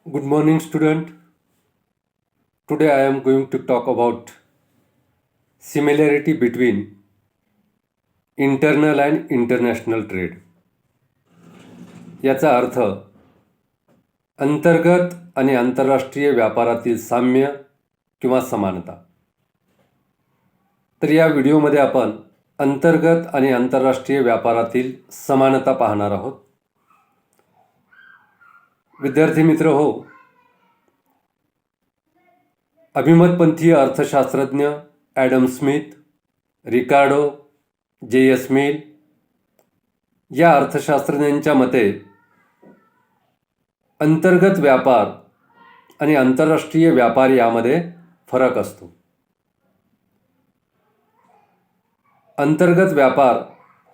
Good morning, student. Today I am going to talk about similarity between internal and international trade. याचा अर्थ अंतर्गत आणि आंतरराष्ट्रीय व्यापारातील साम्य किंवा समानता. तर या व्हिडिओमध्ये आपण अंतर्गत आणि आंतरराष्ट्रीय व्यापारातील समानता पाहणार आहोत. विद्यार्थी मित्र हो, अभिमतपंथीय अर्थशास्त्रज्ञ ॲडम स्मिथ, रिकार्डो, जे.एस. मिल या अर्थशास्त्रज्ञांच्या मते अंतर्गत व्यापार आणि आंतरराष्ट्रीय व्यापार यामध्ये फरक असतो. अंतर्गत व्यापार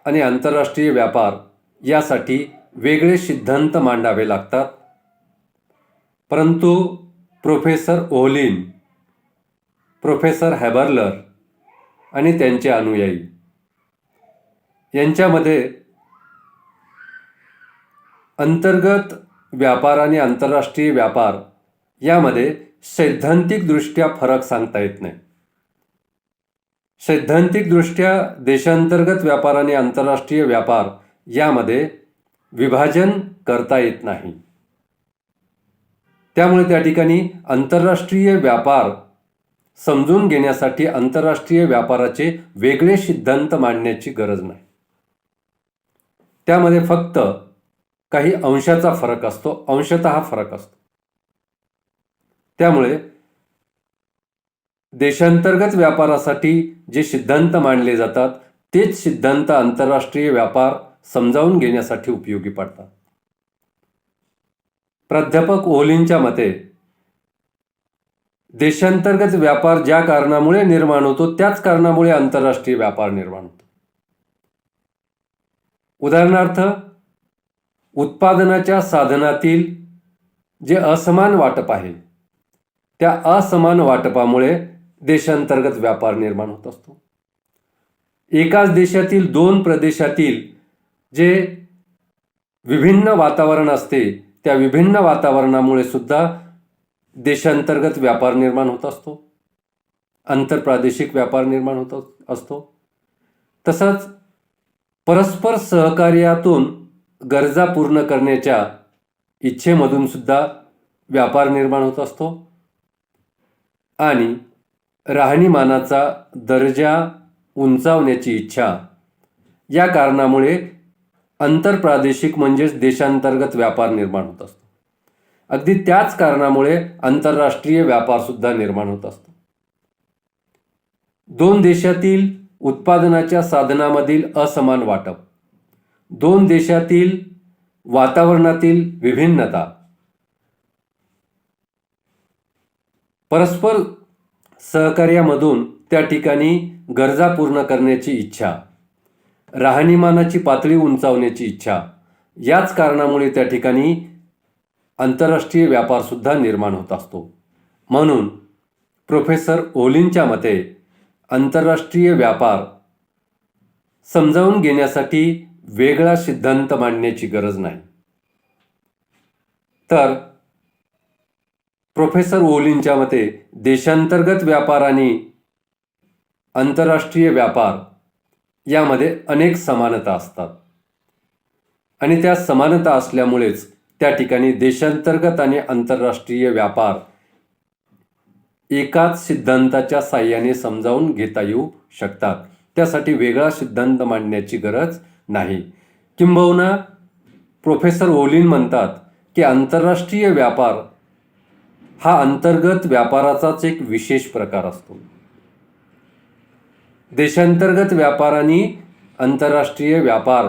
आणि आंतरराष्ट्रीय व्यापार यासाठी वेगळे सिद्धांत मांडावे लागतात, परंतु प्रोफेसर ओहलिन, प्रोफेसर हॅबरलर आणि त्यांचे अनुयायी यांच्यामध्ये अंतर्गत व्यापार आणि आंतरराष्ट्रीय व्यापार यामध्ये सैद्धांतिकदृष्ट्या फरक सांगता येत नाही. सैद्धांतिकदृष्ट्या देशांतर्गत व्यापार आणि आंतरराष्ट्रीय व्यापार यामध्ये विभाजन करता येत नाही. त्यामुळे त्या ठिकाणी आंतरराष्ट्रीय व्यापार समजून घेण्यासाठी आंतरराष्ट्रीय व्यापाराचे वेगळे सिद्धांत मांडण्याची गरज नाही. त्यामध्ये फक्त काही अंशाचा फरक असतो, अंशतः फरक असतो. त्यामुळे देशांतर्गत व्यापारासाठी जे सिद्धांत मांडले जातात तेच सिद्धांत आंतरराष्ट्रीय व्यापार समजावून घेण्यासाठी उपयोगी पडतात. प्राध्यापक ओहलिनच्या मते देशांतर्गत व्यापार ज्या कारणामुळे निर्माण होतो त्याच कारणामुळे आंतरराष्ट्रीय व्यापार निर्माण होतो. उदाहरणार्थ, उत्पादनाच्या साधनातील जे असमान वाटप आहे त्या असमान वाटपामुळे देशांतर्गत व्यापार निर्माण होत असतो. एकाच देशातील दोन प्रदेशातील जे विभिन्न वातावरण असते त्या विभिन्न वातावरणामुळे सुद्धा देशांतर्गत व्यापार निर्माण होत असतो, आंतरप्रादेशिक व्यापार निर्माण होत असतो. तसंच परस्पर सहकार्यातून गरजा पूर्ण करण्याच्या इच्छेमधून सुद्धा व्यापार निर्माण होत असतो आणि राहणीमानाचा दर्जा उंचावण्याची इच्छा या कारणामुळे आंतरप्रादेशिक म्हणजेच देशांतर्गत व्यापार निर्माण होत असतो. अगदी त्याच कारणामुळे आंतरराष्ट्रीय व्यापार सुद्धा निर्माण होत असतो. दोन देशातील उत्पादनाच्या साधनामधील असमान वाटप, दोन देशातील वातावरणातील विभिन्नता, परस्पर सहकार्यामधून त्या ठिकाणी गरजा पूर्ण करण्याची इच्छा, राहणीमानाची पातळी उंचावण्याची इच्छा याच कारणामुळे त्या ठिकाणी आंतरराष्ट्रीय व्यापार सुद्धा निर्माण होत असतो. म्हणून प्रोफेसर ओहलिनच्या मते आंतरराष्ट्रीय व्यापार समजावून घेण्यासाठी वेगळा सिद्धांत मांडण्याची गरज नाही. तर प्रोफेसर ओहलिनच्या मते देशांतर्गत व्यापार आणि आंतरराष्ट्रीय व्यापार यामध्ये अनेक समानता असतात आणि त्या समानता असल्यामुळेच त्या ठिकाणी देशांतर्गत आणि आंतरराष्ट्रीय व्यापार एकाच सिद्धांताच्या साहाय्याने समजावून घेता येऊ शकतात. त्यासाठी वेगळा सिद्धांत मांडण्याची गरज नाही. किंबहुना प्रोफेसर ओहलिन म्हणतात की आंतरराष्ट्रीय व्यापार हा अंतर्गत व्यापाराचाच एक विशेष प्रकार असतो. देशांतर्गत व्यापार आणि आंतरराष्ट्रीय व्यापार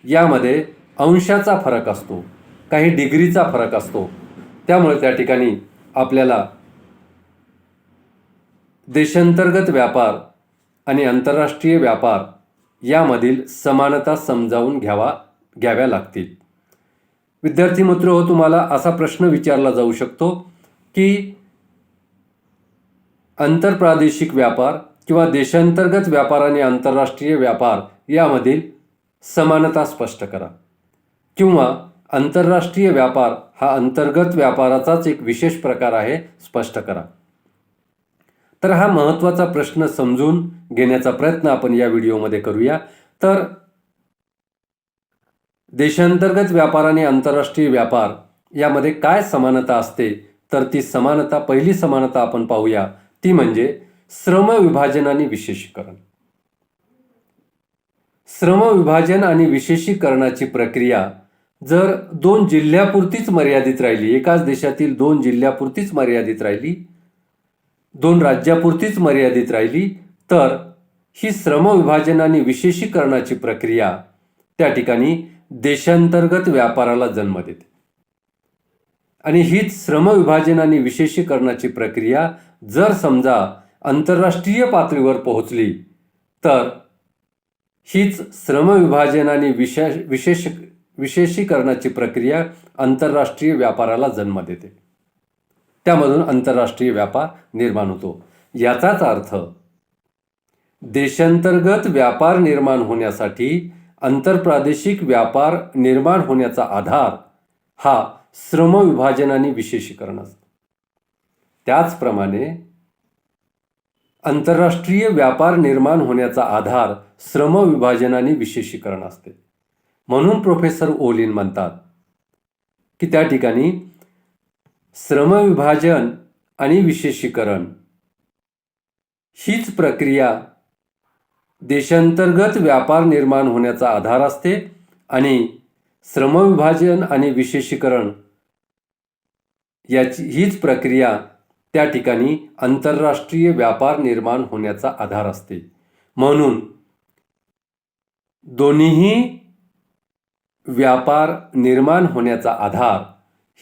यामध्ये अंशाचा फरक असतो, काही डिग्रीचा फरक असतो. त्यामुळे त्या ठिकाणी आपल्याला देशांतर्गत व्यापार आणि आंतरराष्ट्रीय व्यापार यामधील समानता समजावून घ्याव्या लागतील. विद्यार्थी मित्र हो, तुम्हाला असा प्रश्न विचारला जाऊ शकतो की आंतरप्रादेशिक व्यापार किंवा देशांतर्गत व्यापार आणि आंतरराष्ट्रीय व्यापार यामधील समानता स्पष्ट करा, किंवा आंतरराष्ट्रीय व्यापार हा अंतर्गत व्यापाराचाच एक विशेष प्रकार आहे, स्पष्ट करा. तर हा महत्त्वाचा प्रश्न समजून घेण्याचा प्रयत्न आपण या व्हिडिओमध्ये करूया. तर देशांतर्गत व्यापार आणि आंतरराष्ट्रीय व्यापार यामध्ये काय समानता असते, तर ती समानता, पहिली समानता आपण पाहूया, ती म्हणजे श्रम विभाजन आणि विशेषीकरण. श्रम विभाजन आणि विशेषीकरणाची प्रक्रिया जर 2 जिल्ह्यापुरतीच मर्यादित राहिली, एकाच देशातील 2 जिल्ह्यापुरतीच मर्यादित राहिली, 2 राज्यापुरतीच मर्यादित राहिली, तर ही श्रम विभाजन आणि विशेषीकरणाची प्रक्रिया त्या ठिकाणी देशांतर्गत व्यापाराला जन्म देते. आणि हीच श्रम विभाजन आणि विशेषीकरणाची प्रक्रिया जर समजा आंतरराष्ट्रीय पातळीवर पोहोचली, तर हीच श्रम विभाजन आणि विशेषीकरणाची प्रक्रिया आंतरराष्ट्रीय व्यापाराला जन्म देते. त्यामधून आंतरराष्ट्रीय व्यापार निर्माण होतो. याचाच अर्थ देशांतर्गत व्यापार निर्माण होण्यासाठी आंतरप्रादेशिक व्यापार निर्माण होण्याचा आधार हा श्रम विभाजन आणि विशेषीकरण असतो. त्याचप्रमाणे आंतरराष्ट्रीय व्यापार निर्माण होण्याचा आधार श्रम विभाजन आणि विशेषीकरण असते. म्हणून प्रोफेसर ओलिन म्हणतात की त्या ठिकाणी श्रम विभाजन आणि विशेषीकरण हीच प्रक्रिया देशांतर्गत व्यापार निर्माण होण्याचा आधार असते आणि श्रम विभाजन आणि विशेषीकरण हीच प्रक्रिया त्या ठिकाणी आंतरराष्ट्रीय व्यापार निर्माण होण्याचा आधार असते. म्हणून दोन्हीही व्यापार निर्माण होण्याचा आधार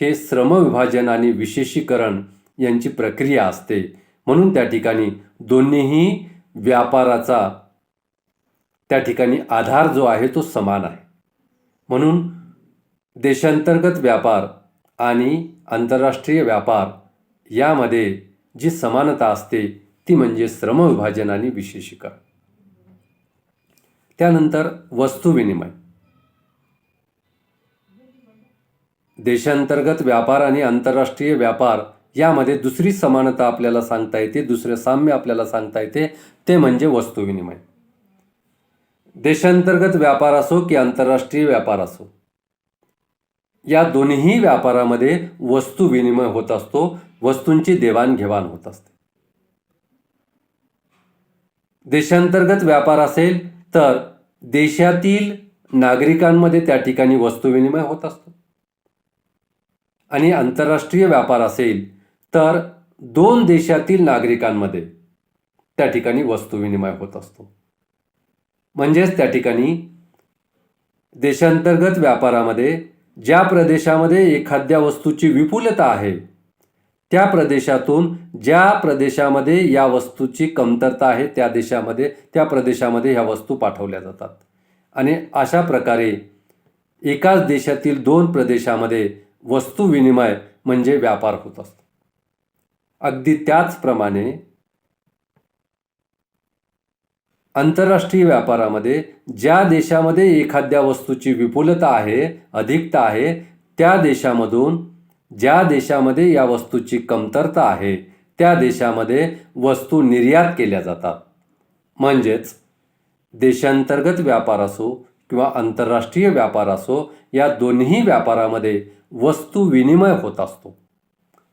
हे श्रम विभाजन आणि विशेषीकरण यांची प्रक्रिया असते. म्हणून त्या ठिकाणी दोन्हीही व्यापाराचा त्या ठिकाणी आधार जो आहे तो समान आहे. म्हणून देशांतर्गत व्यापार आणि आंतरराष्ट्रीय व्यापार यामध्ये जी समानता असते ती म्हणजे श्रम विभाजन आणि विशेषीकरण. त्यानंतर वस्तू विनिमय. देशांतर्गत व्यापार आणि आंतरराष्ट्रीय व्यापार यामध्ये दुसरी समानता आपल्याला सांगता येते, दुसरे साम्य आपल्याला सांगता येते, ते म्हणजे वस्तू विनिमय. देशांतर्गत व्यापार असो की आंतरराष्ट्रीय व्यापार असो, या दोन्ही व्यापारामध्ये वस्तू विनिमय होत असतो, वस्तूंची देवाणघेवाण होत असते. देशांतर्गत व्यापार असेल तर देशातील नागरिकांमध्ये त्या ठिकाणी वस्तू विनिमय होत असतो आणि आंतरराष्ट्रीय व्यापार असेल तर 2 देशातील नागरिकांमध्ये त्या ठिकाणी वस्तू विनिमय होत असतो. म्हणजेच त्या ठिकाणी देशांतर्गत व्यापारामध्ये ज्या प्रदेशामध्ये एखाद्या वस्तूची विपुलता आहे त्या प्रदेशातून ज्या प्रदेशामध्ये या वस्तूची कमतरता आहे त्या प्रदेशामध्ये ह्या वस्तू पाठवल्या जातात आणि अशा प्रकारे एकाच देशातील 2 प्रदेशामध्ये वस्तू विनिमय म्हणजे व्यापार होत असतो. अगदी त्याचप्रमाणे आंतरराष्ट्रीय व्यापारामध्ये ज्या देशामध्ये एखाद्या वस्तूची विपुलता आहे, अधिकता आहे, त्या देशामधून ज्या देशामध्ये या वस्तूची कमतरता आहे त्या देशामध्ये वस्तू निर्यात केल्या जातात. म्हणजेच देशांतर्गत व्यापार असो किंवा आंतरराष्ट्रीय व्यापार असो, या दोन्ही व्यापारामध्ये वस्तू विनिमय होत असतो.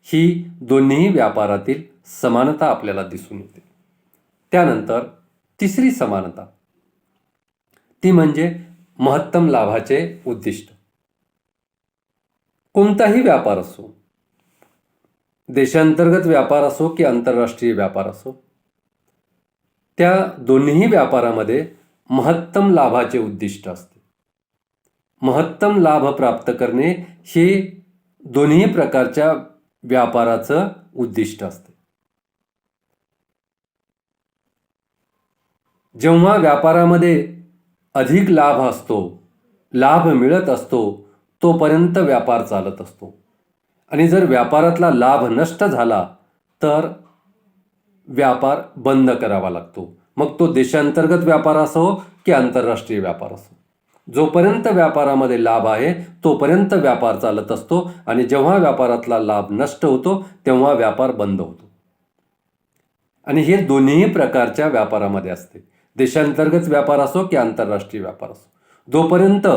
ही दोन्ही व्यापारातील समानता आपल्याला दिसून येते. त्यानंतर तिसरी समानता ती म्हणजे महत्तम लाभाचे उद्दिष्ट. कोणताही व्यापार असो, देशांतर्गत व्यापार असो की आंतरराष्ट्रीय व्यापार असो, त्या दोन्ही व्यापारामध्ये महत्तम लाभाचे उद्दिष्ट असते. महत्तम लाभ प्राप्त करणे हे दोन्ही प्रकारच्या व्यापाराचं उद्दिष्ट असते. जेव्हा व्यापारामध्ये अधिक लाभ असतो, लाभ मिळत असतो, तोपर्यंत व्यापार चालत असतो आणि जर व्यापारातला लाभ नष्ट झाला तर व्यापार बंद करावा लागतो. मग तो देशांतर्गत व्यापार असो की आंतरराष्ट्रीय व्यापार असो. जोपर्यंत व्यापारामध्ये लाभ आहे तोपर्यंत व्यापार चालत असतो आणि जेव्हा व्यापारातला लाभ नष्ट होतो तेव्हा व्यापार बंद होतो. आणि हे दोन्ही प्रकारच्या व्यापारामध्ये असते. देशांतर्गत व्यापार असो की आंतरराष्ट्रीय व्यापार असो, जोपर्यंत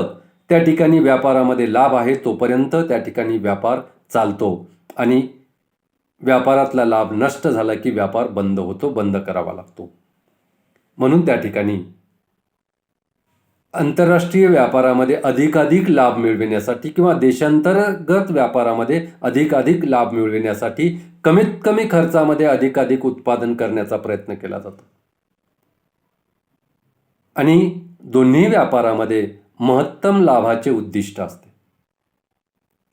त्या ठिकाणी व्यापारामध्ये लाभ आहे तोपर्यंत त्या ठिकाणी व्यापार चालतो आणि व्यापारातला लाभ नष्ट झाला की व्यापार बंद होतो, बंद करावा लागतो. म्हणून त्या ठिकाणी आंतरराष्ट्रीय व्यापारामध्ये अधिकाधिक लाभ मिळविण्यासाठी किंवा देशांतर्गत व्यापारामध्ये अधिकाधिक लाभ मिळविण्यासाठी कमीत कमी खर्चामध्ये अधिकाधिक उत्पादन करण्याचा प्रयत्न केला जातो. आणि दोन्ही व्यापारामध्ये महत्तम लाभाचे उद्दिष्ट असते.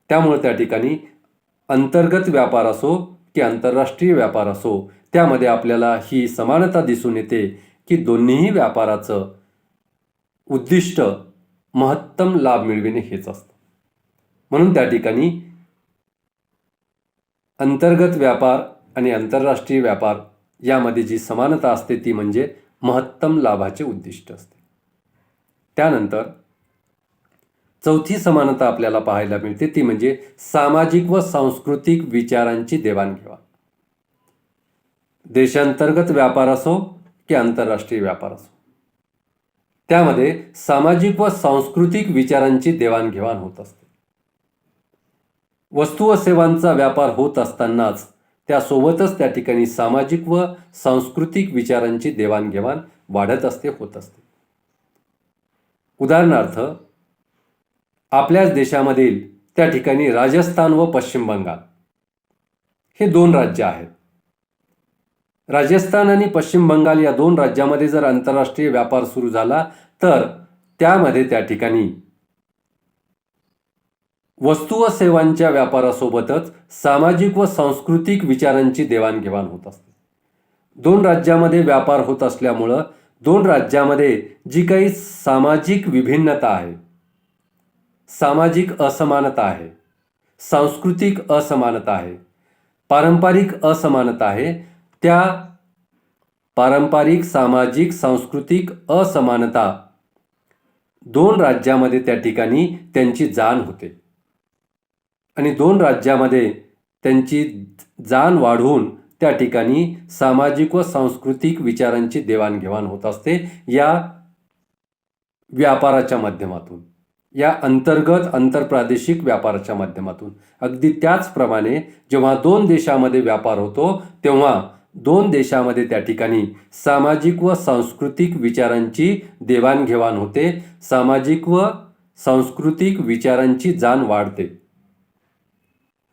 त्यामुळे त्या ठिकाणी अंतर्गत व्यापार असो की आंतरराष्ट्रीय व्यापार असो, त्यामध्ये आपल्याला ही समानता दिसून येते की दोन्ही व्यापाराचं उद्दिष्ट महत्तम लाभ मिळविणे हेच असतं. म्हणून त्या ठिकाणी अंतर्गत व्यापार आणि आंतरराष्ट्रीय व्यापार यामध्ये जी समानता असते ती म्हणजे महत्तम लाभाचे उद्दिष्ट असते. त्यानंतर चौथी समानता आपल्याला पाहायला मिळते ती म्हणजे सामाजिक व सांस्कृतिक विचारांची देवाणघेवाण. देशांतर्गत व्यापार असो की आंतरराष्ट्रीय व्यापार असो, त्यामध्ये सामाजिक व सांस्कृतिक विचारांची देवाणघेवाण होत असते. वस्तू व सेवांचा व्यापार होत असतानाच त्यासोबतच त्या ठिकाणी सामाजिक व सांस्कृतिक विचारांची देवाणघेवाण वाढत असते, होत असते. उदाहरणार्थ, आपल्याच देशामधील त्या ठिकाणी राजस्थान व पश्चिम बंगाल हे दोन राज्य आहेत. राजस्थान आणि पश्चिम बंगाल या दोन राज्यामध्ये जर आंतरराष्ट्रीय व्यापार सुरू झाला तर त्यामध्ये त्या ठिकाणी वस्तू व सेवांच्या व्यापारासोबतच सामाजिक व सांस्कृतिक विचारांची देवाणघेवाण होत असते. दोन राज्यामध्ये व्यापार होत असल्यामुळं दोन राज्यामध्ये जी काही सामाजिक विभिन्नता आहे, सामाजिक असमानता आहे, सांस्कृतिक असमानता आहे, पारंपरिक असमानता आहे, त्या पारंपरिक, सामाजिक, सांस्कृतिक असमानता दोन राज्यामध्ये त्या ठिकाणी त्यांची जाण होते आणि दोन राज्यामध्ये त्यांची जाण वाढवून त्या ठिकाणी सामाजिक व सांस्कृतिक विचारांची देवाणघेवाण होत असते या व्यापाराच्या माध्यमातून, या अंतर्गत आंतरप्रादेशिक व्यापाराच्या माध्यमातून. अगदी त्याचप्रमाणे जेव्हा दोन देशामध्ये व्यापार होतो तेव्हा दोन देशामध्ये त्या ठिकाणी सामाजिक व सांस्कृतिक विचारांची देवाणघेवाण होते, सामाजिक व सांस्कृतिक विचारांची जाण वाढते.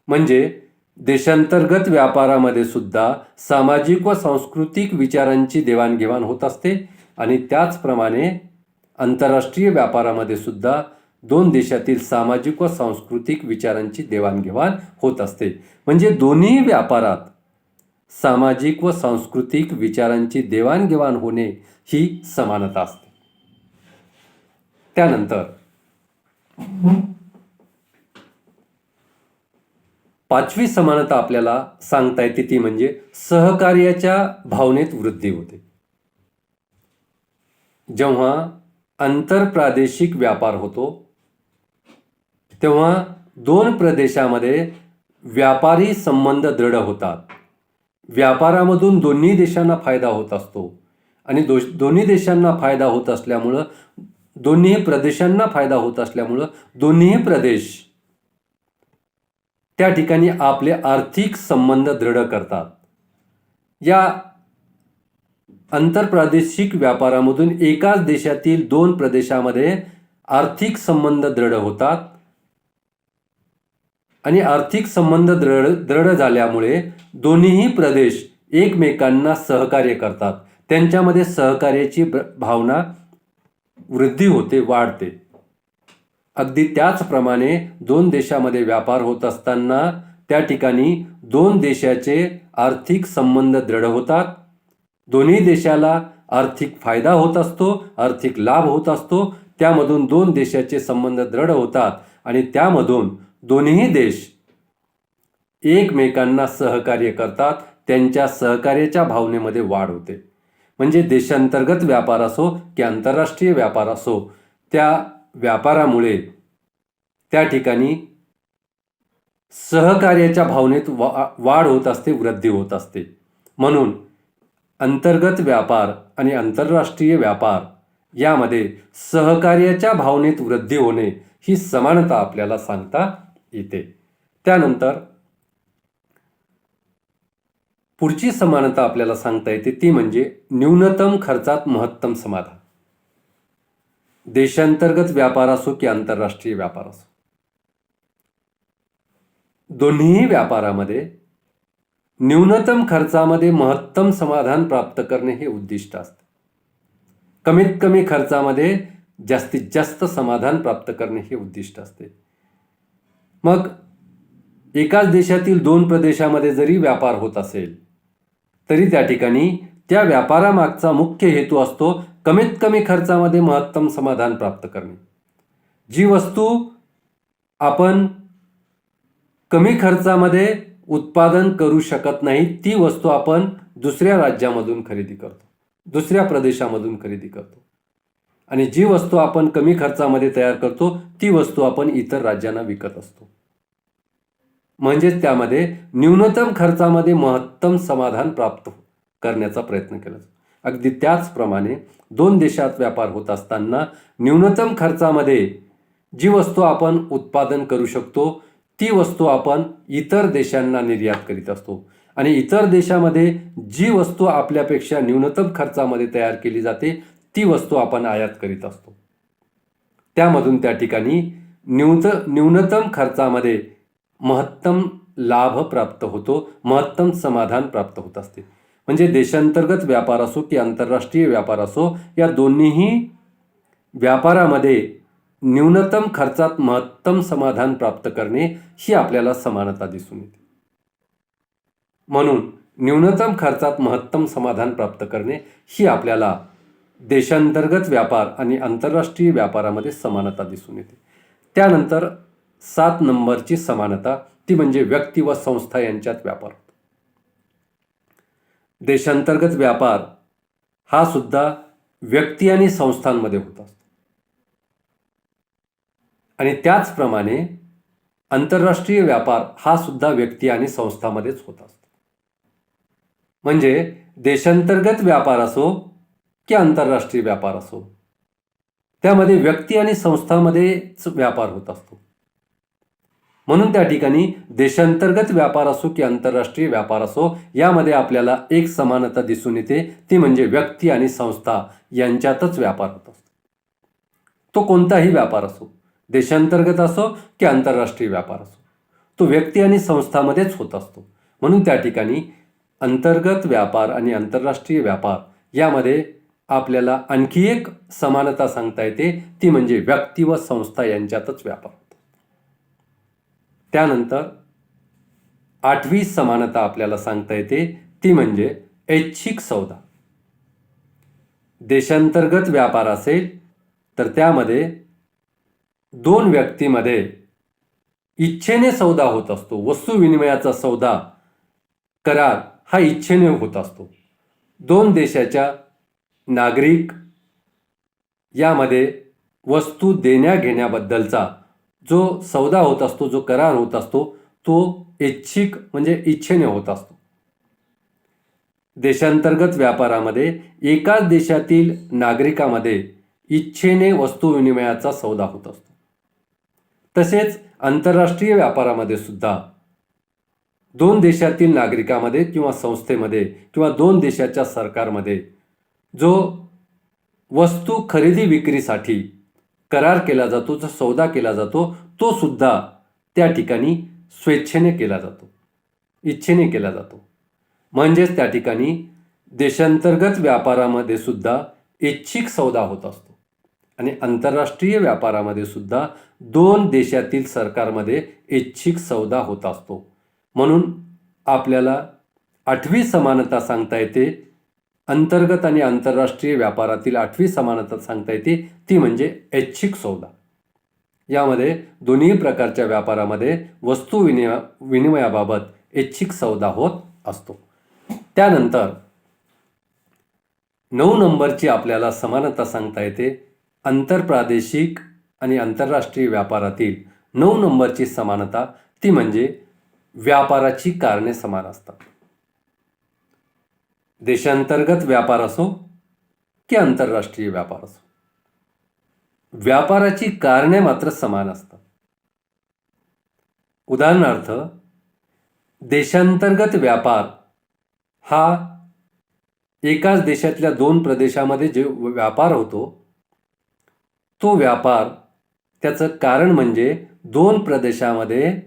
म्हणजे देशांतर्गत व्यापारामध्ये सुद्धा सामाजिक व सांस्कृतिक विचारांची देवाणघेवाण होत असते आणि त्याचप्रमाणे आंतरराष्ट्रीय व्यापारामध्ये सुद्धा दोन देशातील सामाजिक व सांस्कृतिक विचारांची देवाणघेवाण होत असते. म्हणजे दोन्ही व्यापारात सामाजिक व सांस्कृतिक विचारांची देवाणघेवाण होणे ही समानता असते. त्यानंतर पाचवी समानता आपल्याला सांगता येते ती म्हणजे सहकार्याच्या भावनेत वृद्धी होते. जेव्हा आंतरप्रादेशिक व्यापार होतो तेव्हा दोन प्रदेशामध्ये व्यापारी संबंध दृढ होतात. व्यापारामधून दोन्ही देशांना फायदा होत असतो आणि दोन्ही देशांना फायदा होत असल्यामुळं, दोन्ही प्रदेशांना फायदा होत असल्यामुळं दोन्ही प्रदेश त्या ठिकाणी आपले आर्थिक संबंध दृढ करतात. या आंतरप्रादेशिक व्यापारामधून एकाच देशातील दोन प्रदेशामध्ये आर्थिक संबंध दृढ होतात आणि आर्थिक संबंध दृढ झाल्यामुळे दोन्हीही प्रदेश एकमेकांना सहकार्य करतात. त्यांच्यामध्ये सहकार्याची भावना वृद्धी होते, वाढते. अगदी त्याचप्रमाणे दोन देशामध्ये व्यापार होत असताना त्या ठिकाणी दोन देशाचे आर्थिक संबंध दृढ होतात. दोन्ही देशाला आर्थिक फायदा होत असतो, आर्थिक लाभ होत असतो. त्यामधून दोन देशाचे संबंध दृढ होतात आणि त्यामधून दोन्ही देश एकमेकांना सहकार्य करतात. त्यांच्या सहकार्याच्या भावनेमध्ये वाढ होते. म्हणजे देशांतर्गत व्यापार असो की आंतरराष्ट्रीय व्यापार असो, त्या व्यापारामुळे त्या ठिकाणी सहकार्याच्या भावनेत वाढ होत असते, वृद्धी होत असते. म्हणून अंतर्गत व्यापार आणि आंतरराष्ट्रीय व्यापार यामध्ये सहकार्याच्या भावनेत वृद्धी होणे ही समानता आपल्याला सांगता येते. त्यानंतर पुढची समानता आपल्याला सांगता येते ती म्हणजे न्यूनतम खर्चात महत्तम समाधान. देशांतर्गत व्यापार असो की आंतरराष्ट्रीय व्यापार असो, दोन्ही व्यापारामध्ये न्यूनतम खर्चामध्ये महत्तम समाधान प्राप्त करणे हे उद्दिष्ट असते. कमीत कमी खर्चामध्ये जास्तीत जास्त समाधान प्राप्त करणे हे उद्दिष्ट असते. मग एकाच देशातील दोन प्रदेशामध्ये जरी व्यापार होत असेल तरी त्या ठिकाणी त्या व्यापारामागचा मुख्य हेतू असतो कमीत कमी खर्चामध्ये महत्तम समाधान प्राप्त करणे. जी वस्तू आपण कमी खर्चामध्ये उत्पादन करू शकत नाही ती वस्तू आपण दुसऱ्या राज्यामधून खरेदी करतो, दुसऱ्या प्रदेशामधून खरेदी करतो. आणि जी वस्तू आपण कमी खर्चामध्ये तयार करतो ती वस्तू आपण इतर राज्यांना विकत असतो. म्हणजेच त्यामध्ये न्यूनतम खर्चामध्ये महत्तम समाधान प्राप्त करण्याचा प्रयत्न केला जातो. अगदी त्याचप्रमाणे दोन देशात व्यापार होत असताना न्यूनतम खर्चामध्ये जी वस्तू आपण उत्पादन करू शकतो ती वस्तू आपण इतर देशांना निर्यात करीत असतो. आणि इतर देशामध्ये जी वस्तू आपल्यापेक्षा न्यूनतम खर्चामध्ये तयार केली जाते ती वस्तू आपण आयात करीत असतो. त्यामधून त्या ठिकाणी न्यूनतम खर्चामध्ये महत्तम लाभ प्राप्त होतो, महत्तम समाधान प्राप्त होत असते. म्हणजे देशांतर्गत व्यापार असो की आंतरराष्ट्रीय व्यापार असो या दोन्हीही व्यापारामध्ये न्यूनतम खर्चात महत्तम समाधान प्राप्त करणे ही आपल्याला समानता दिसून येते. म्हणून न्यूनतम खर्चात महत्तम समाधान प्राप्त करणे ही आपल्याला देशांतर्गत व्यापार आणि आंतरराष्ट्रीय व्यापारामध्ये समानता दिसून येते. त्यानंतर 7 नंबरची समानता ती म्हणजे व्यक्ती व संस्था यांच्यात व्यापार. देशांतर्गत व्यापार हा सुद्धा व्यक्ती आणि संस्थांमध्ये होत असतो आणि त्याचप्रमाणे आंतरराष्ट्रीय व्यापार हा सुद्धा व्यक्ती आणि संस्थांमध्येच होत असतो. म्हणजे देशांतर्गत व्यापार असो की आंतरराष्ट्रीय व्यापार असो त्यामध्ये व्यक्ती आणि संस्थांमध्येच व्यापार होत असतो. म्हणून त्या ठिकाणी देशांतर्गत व्यापार असो की आंतरराष्ट्रीय व्यापार असो यामध्ये आपल्याला एक समानता दिसून येते ती म्हणजे व्यक्ती आणि संस्था यांच्यातच व्यापार होत असतो. तो कोणताही व्यापार असो, देशांतर्गत असो की आंतरराष्ट्रीय व्यापार असो, तो व्यक्ती आणि संस्थांमध्येच होत असतो. म्हणून त्या ठिकाणी अंतर्गत व्यापार आणि आंतरराष्ट्रीय व्यापार यामध्ये आपल्याला आणखी एक समानता सांगता येते ती म्हणजे व्यक्ती व संस्था यांच्यातच व्यापार होतो. त्यानंतर 8वी समानता आपल्याला सांगता येते ती म्हणजे ऐच्छिक सौदा. देशांतर्गत व्यापार असेल तर त्यामध्ये दोन व्यक्तीमध्ये इच्छेने सौदा होत असतो. वस्तू विनिमयाचा सौदा करार हा इच्छेने होत असतो. दोन देशाच्या नागरिक यामध्ये वस्तू देण्या घेण्याबद्दलचा जो सौदा होत असतो, जो करार होत असतो तो ऐच्छिक म्हणजे इच्छेने होत असतो. देशांतर्गत व्यापारामध्ये एकाच देशातील नागरिकामध्ये इच्छेने वस्तू विनिमयाचा सौदा होत असतो. तसेच आंतरराष्ट्रीय व्यापारामध्ये सुद्धा दोन देशातील नागरिकांमध्ये किंवा संस्थेमध्ये किंवा दोन देशाच्या सरकारमध्ये जो वस्तू खरेदी विक्रीसाठी करार केला जातो, जो सौदा केला जातो तो सुद्धा त्या ठिकाणी स्वेच्छेने केला जातो, इच्छेने केला जातो. म्हणजेच त्या ठिकाणी देशांतर्गत व्यापारामध्ये सुद्धा ऐच्छिक सौदा होत असतो आणि आंतरराष्ट्रीय व्यापारामध्ये सुद्धा दोन देशातील सरकारमध्ये ऐच्छिक सौदा होत असतो. म्हणून आपल्याला 8वी समानता सांगता येते, अंतर्गत आणि आंतरराष्ट्रीय व्यापारातील 8वी समानता सांगता येते ती म्हणजे ऐच्छिक सौदा. यामध्ये दोन्ही प्रकारच्या व्यापारामध्ये वस्तू विनिमयाबाबत ऐच्छिक सौदा होत असतो. त्यानंतर 9 नंबरची आपल्याला समानता सांगता येते आंतरप्रादेशिक आणि आंतरराष्ट्रीय व्यापारातील 9 नंबरची समानता ती म्हणजे व्यापाराची कारणे समान असतात. देशांतर्गत व्यापार असो की आंतरराष्ट्रीय व्यापार असो, व्यापाराची कारणे मात्र समान असतात. उदाहरणार्थ, देशांतर्गत व्यापार हा एकाच देशातल्या 2 प्रदेशामध्ये जे व्यापार होतो, तो व्यापार त्याचं कारण म्हणजे 2 प्रदेशामध्ये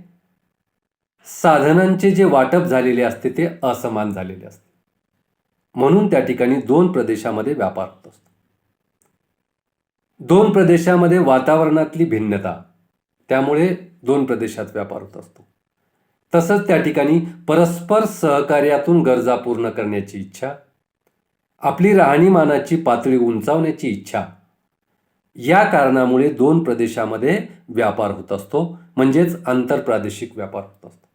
साधनांचे जे वाटप झालेले असते ते असमान झालेले असते, म्हणून त्या ठिकाणी 2 प्रदेशामध्ये व्यापार होत असतो. 2 प्रदेशामध्ये वातावरणातली भिन्नता, त्यामुळे 2 प्रदेशात व्यापार होत असतो. तसंच त्या ठिकाणी परस्पर सहकार्यातून गरजा पूर्ण करण्याची इच्छा, आपली राहणीमानाची पातळी उंचावण्याची इच्छा, या कारणामुळे 2 प्रदेशामध्ये व्यापार होत असतो, म्हणजेच आंतरप्रादेशिक व्यापार होत असतो.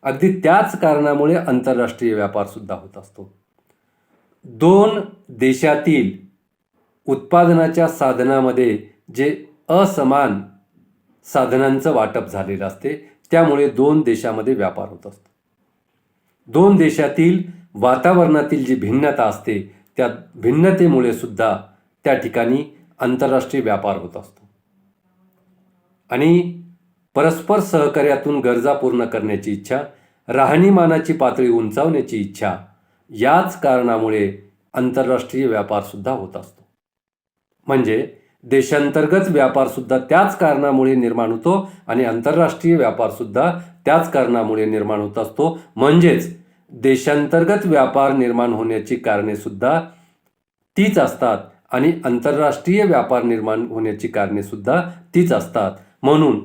अगदी त्याच कारणामुळे आंतरराष्ट्रीय व्यापार सुद्धा होत असतो. 2 देशातील उत्पादनाच्या साधनामध्ये जे असमान साधनांचं वाटप झालेलं असते, त्यामुळे 2 देशामध्ये व्यापार होत असतो. 2 देशातील वातावरणातील जी भिन्नता असते, त्या भिन्नतेमुळे सुद्धा त्या ठिकाणी आंतरराष्ट्रीय व्यापार होत असतो. आणि परस्पर सहकार्यातून गरजा पूर्ण करण्याची इच्छा, राहणीमानाची पातळी उंचावण्याची इच्छा, याच कारणामुळे आंतरराष्ट्रीय व्यापार सुद्धा होत असतो. म्हणजे देशांतर्गत व्यापार सुद्धा त्याच कारणामुळे निर्माण होतो आणि आंतरराष्ट्रीय व्यापार सुद्धा त्याच कारणामुळे निर्माण होत असतो. म्हणजेच देशांतर्गत व्यापार निर्माण होण्याची कारणे सुद्धा तीच असतात आणि आंतरराष्ट्रीय व्यापार निर्माण होण्याची कारणे सुद्धा तीच असतात. म्हणून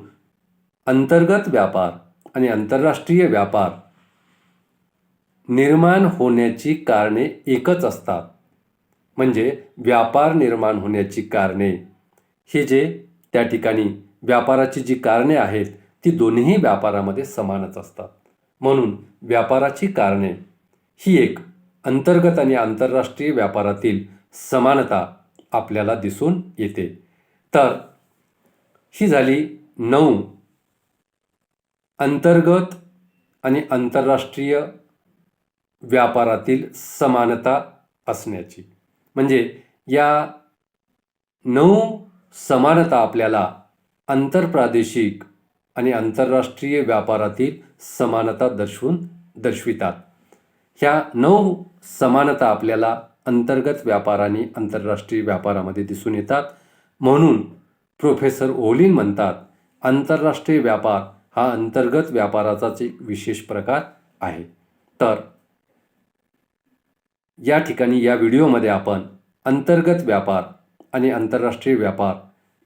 अंतर्गत व्यापार आणि आंतरराष्ट्रीय व्यापार निर्माण होण्याची कारणे एकच असतात. म्हणजे व्यापार निर्माण होण्याची कारणे हे जे त्या ठिकाणी व्यापाराची जी कारणे आहेत ती दोन्ही व्यापारामध्ये समानच असतात. म्हणून व्यापाराची कारणे ही एक अंतर्गत आणि आंतरराष्ट्रीय व्यापारातील समानता आपल्याला दिसून येते. तर ही झाली 9 अंतर्गत आणि आंतरराष्ट्रीय व्यापारातील समानता असण्याची. म्हणजे या 9 समानता आपल्याला आंतरप्रादेशिक आणि आंतरराष्ट्रीय व्यापारातील समानता दर्शवितात. ह्या 9 समानता आपल्याला अंतर्गत व्यापार आणि आंतरराष्ट्रीय व्यापारामध्ये दिसून येतात. म्हणून प्रोफेसर ओलिन म्हणतात, आंतरराष्ट्रीय व्यापार हा अंतर्गत व्यापाराचाच एक विशेष प्रकार आहे. तर या ठिकाणी या व्हिडिओमध्ये आपण अंतर्गत व्यापार आणि आंतरराष्ट्रीय व्यापार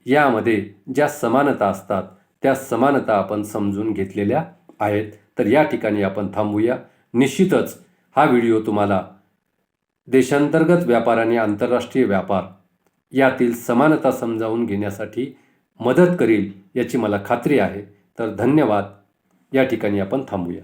यामध्ये ज्या समानता असतात त्या समानता आपण समजून घेतलेल्या आहेत. तर या ठिकाणी आपण थांबूया. निश्चितच हा व्हिडिओ तुम्हाला देशांतर्गत व्यापार आणि आंतरराष्ट्रीय व्यापार यातील समानता समजावून घेण्यासाठी मदत करेल याची मला खात्री आहे. तर धन्यवाद. या ठिकाणी आपण थांबूया.